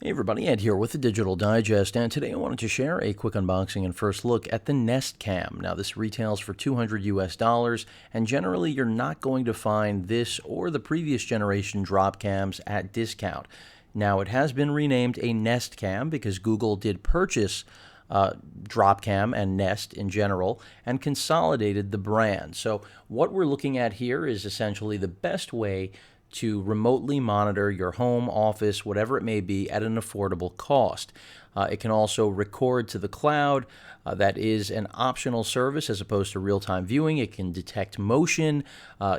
Hey everybody, Ed here with the Digital Digest, and today I wanted to share a quick unboxing and first look at the Nest Cam. Now this retails for $200 US, and generally you're not going to find this or the previous generation drop cams at discount. Now it has been renamed a Nest Cam because Google did purchase Dropcam and Nest in general and consolidated the brand. So what we're looking at here is essentially the best way to remotely monitor your home, office, whatever it may be, at an affordable cost. It can also record to the cloud. That is an optional service as opposed to real-time viewing. It can detect motion,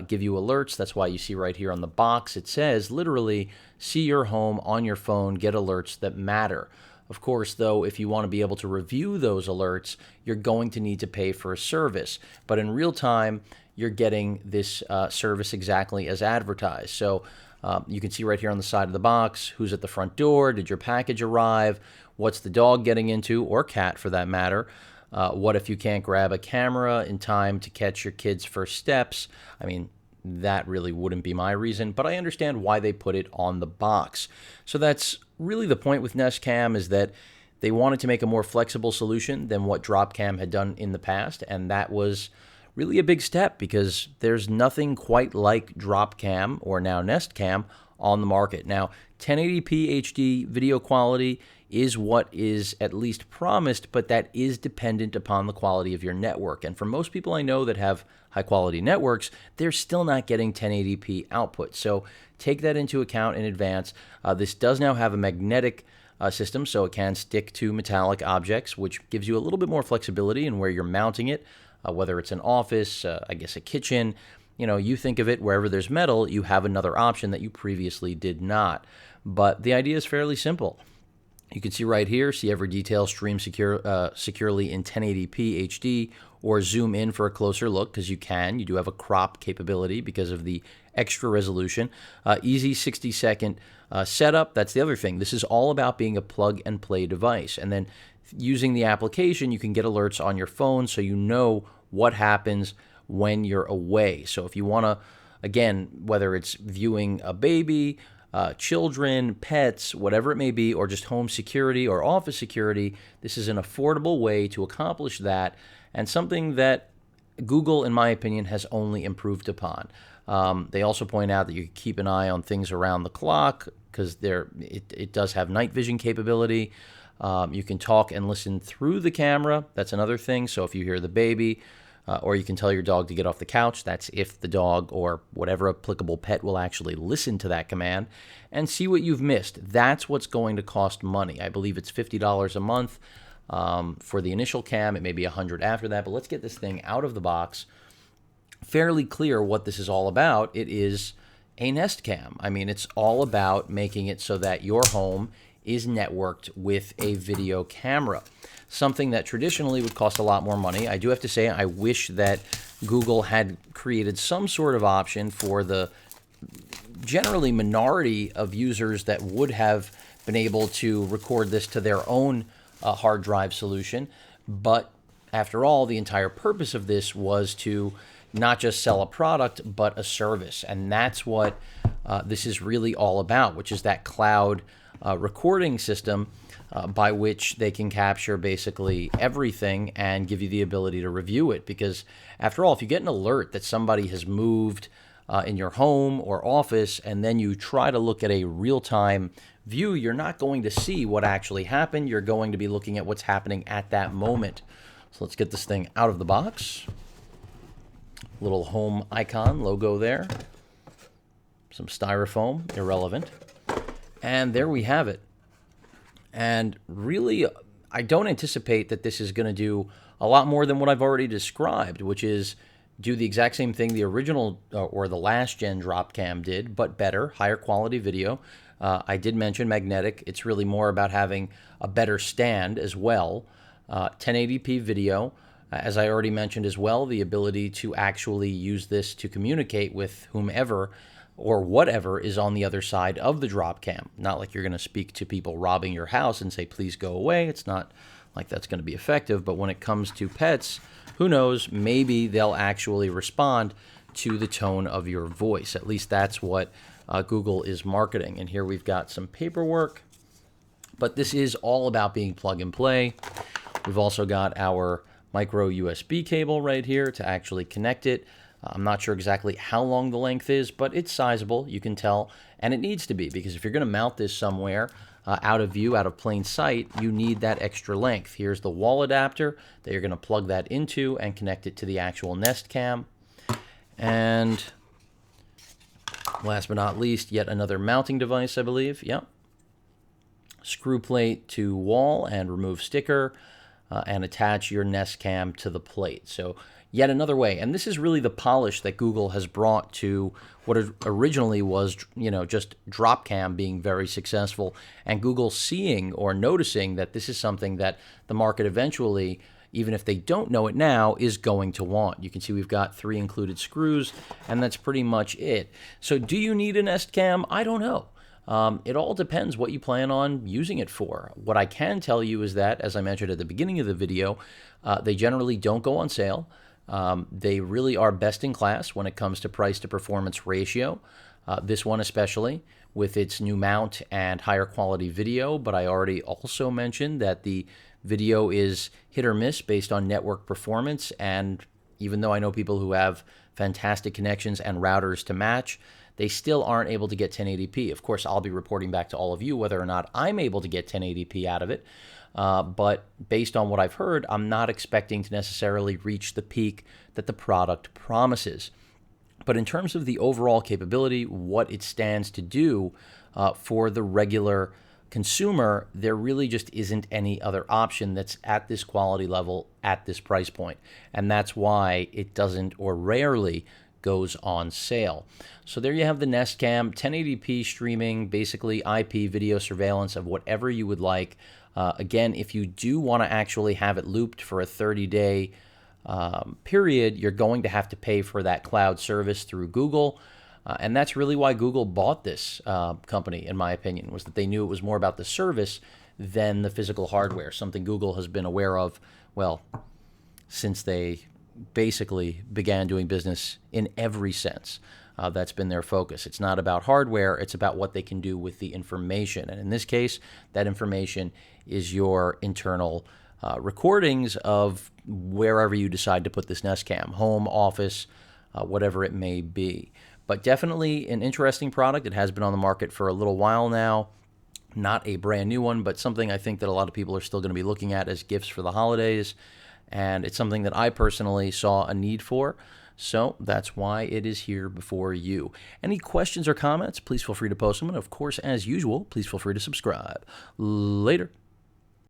give you alerts. That's why you see right here on the box, it says literally, see your home on your phone, get alerts that matter. Of course, though, if you want to be able to review those alerts, you're going to need to pay for a service. But in real time, you're getting this service exactly as advertised. So you can see right here on the side of the box, who's at the front door, did your package arrive, what's the dog getting into, or cat for that matter. What if you can't grab a camera in time to catch your kid's first steps? I mean, that really wouldn't be my reason, but I understand why they put it on the box. So that's really the point with Nest Cam, is that they wanted to make a more flexible solution than what Dropcam had done in the past, and that was really a big step because there's nothing quite like Dropcam, or now Nest Cam, on the market. Now, 1080p HD video quality is what is at least promised, but that is dependent upon the quality of your network. And for most people I know that have high quality networks, they're still not getting 1080p output. So take that into account in advance. This does now have a magnetic system, so it can stick to metallic objects, which gives you a little bit more flexibility in where you're mounting it, whether it's an office, I guess a kitchen. You know, you think of it, wherever there's metal, you have another option that you previously did not. But the idea is fairly simple. You can see right here, see every detail, stream securely in 1080p HD, or zoom in for a closer look, because you can. You do have a crop capability because of the extra resolution. Easy 60-second setup. That's the other thing. This is all about being a plug-and-play device. And then using the application, you can get alerts on your phone so you know what happens when you're away. So if you want to, again, whether it's viewing a baby, children, pets, whatever it may be, or just home security or office security, this is an affordable way to accomplish that, and something that Google, in my opinion, has only improved upon. They also point out that you can keep an eye on things around the clock because it does have night vision capability. You can talk and listen through the camera. That's another thing. So if you hear the baby, or you can tell your dog to get off the couch. That's if the dog or whatever applicable pet will actually listen to that command and see what you've missed. That's what's going to cost money. I believe it's $50 a month for the initial cam. It may be $100 after that, but let's get this thing out of the box. Fairly clear what this is all about. It is a Nest Cam. I mean, it's all about making it so that your home is networked with a video camera, something that traditionally would cost a lot more money. I do have to say, I wish that Google had created some sort of option for the generally minority of users that would have been able to record this to their own hard drive solution. But after all, the entire purpose of this was to not just sell a product, but a service. And that's what this is really all about, which is that cloud recording system by which they can capture basically everything and give you the ability to review it. Because after all, if you get an alert that somebody has moved in your home or office, and then you try to look at a real-time view, you're not going to see what actually happened. You're going to be looking at what's happening at that moment. So let's get this thing out of the box. Little home icon logo there. Some styrofoam, irrelevant. And there we have it. And really, I don't anticipate that this is going to do a lot more than what I've already described, which is do the exact same thing the original or the last gen Dropcam did, but better, higher quality video. I did mention magnetic. It's really more about having a better stand as well. 1080p video, as I already mentioned as well, the ability to actually use this to communicate with whomever or whatever is on the other side of the Dropcam. Not like you're going to speak to people robbing your house and say, please go away. It's not like that's going to be effective. But when it comes to pets, who knows, maybe they'll actually respond to the tone of your voice. At least that's what Google is marketing. And here we've got some paperwork. But this is all about being plug and play. We've also got our micro USB cable right here to actually connect it. I'm not sure exactly how long the length is, but it's sizable, you can tell, and it needs to be, because if you're going to mount this somewhere out of view, out of plain sight, you need that extra length. Here's the wall adapter that you're going to plug that into and connect it to the actual Nest Cam. And last but not least, yet another mounting device, I believe. Yep. Screw plate to wall and remove sticker. And attach your Nest Cam to the plate. So yet another way, and this is really the polish that Google has brought to what originally was, just drop cam being very successful, and Google seeing or noticing that this is something that the market eventually, even if they don't know it now, is going to want. You can see we've got 3 included screws, and that's pretty much it. So do you need a Nest Cam? I don't know. It all depends what you plan on using it for. What I can tell you is that, as I mentioned at the beginning of the video, they generally don't go on sale. They really are best in class when it comes to price to performance ratio. This one especially, with its new mount and higher quality video, but I already also mentioned that the video is hit or miss based on network performance, and even though I know people who have fantastic connections and routers to match, they still aren't able to get 1080p. Of course, I'll be reporting back to all of you whether or not I'm able to get 1080p out of it. But based on what I've heard, I'm not expecting to necessarily reach the peak that the product promises. But in terms of the overall capability, what it stands to do for the regular consumer, there really just isn't any other option that's at this quality level at this price point. And that's why it doesn't, or rarely, goes on sale. So there you have the Nest Cam, 1080p streaming, basically IP video surveillance of whatever you would like. Again, if you do want to actually have it looped for a 30-day period, you're going to have to pay for that cloud service through Google. And that's really why Google bought this company, in my opinion, was that they knew it was more about the service than the physical hardware, something Google has been aware of, well, since they basically began doing business in every sense. That's been their focus. It's not about hardware, it's about what they can do with the information. And in this case, that information is your internal recordings of wherever you decide to put this Nest Cam, home, office, whatever it may be. But definitely an interesting product. It has been on the market for a little while now. Not a brand new one, but something I think that a lot of people are still going to be looking at as gifts for the holidays. And it's something that I personally saw a need for. So that's why it is here before you. Any questions or comments, please feel free to post them. And of course, as usual, please feel free to subscribe. Later.